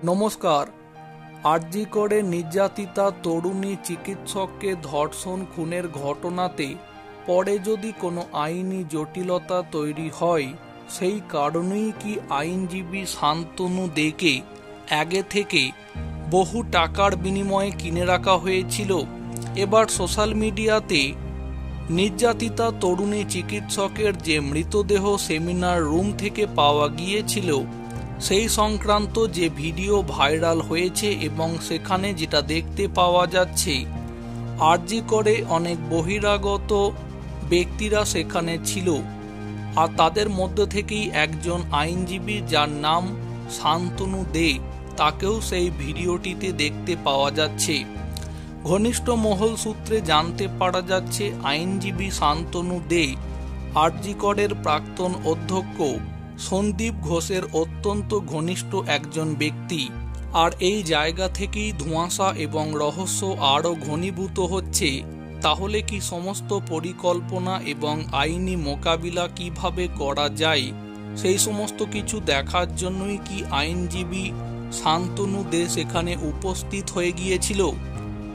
নমস্কার। আরজি করে নির্যাতিতা তরুণী চিকিৎসককে ধর্ষণ খুনের ঘটনাতে পরে যদি কোনো আইনি জটিলতা তৈরি হয়, সেই কারণেই কি আইনজীবী শান্তনু দেকে আগে থেকে বহু টাকার বিনিময়ে কিনে রাখা হয়েছিল? এবার সোশ্যাল মিডিয়াতে নির্যাতিতা তরুণী চিকিৎসকের যে মৃতদেহ সেমিনার রুম থেকে পাওয়া গিয়েছিল, সেই সংক্রান্ত যে ভিডিও ভাইরাল হয়েছে এবং সেখানে যেটা দেখতে পাওয়া যাচ্ছে, আরজি করে অনেক বহিরাগত ব্যক্তিরা সেখানে ছিল, আর তাদের মধ্য থেকেই একজন আইনজীবী যার নাম শান্তনু দে, তাকেও সেই ভিডিওটিতে দেখতে পাওয়া যাচ্ছে। ঘনিষ্ঠ মহল সূত্রে জানতে পারা যাচ্ছে, আইনজীবী শান্তনু দে আরজি করের প্রাক্তন অধ্যক্ষ সন্দীপ ঘোষের অত্যন্ত ঘনিষ্ঠ একজন ব্যক্তি। আর এই জায়গা থেকেই ধোঁয়াশা এবং রহস্য আরও ঘনীভূত হচ্ছে। তাহলে কি সমস্ত পরিকল্পনা এবং আইনি মোকাবিলা কিভাবে করা যায়, সেই সমস্ত কিছু দেখার জন্যই কি আইনজীবী শান্তনু দে সেখানে উপস্থিত হয়ে গিয়েছিল?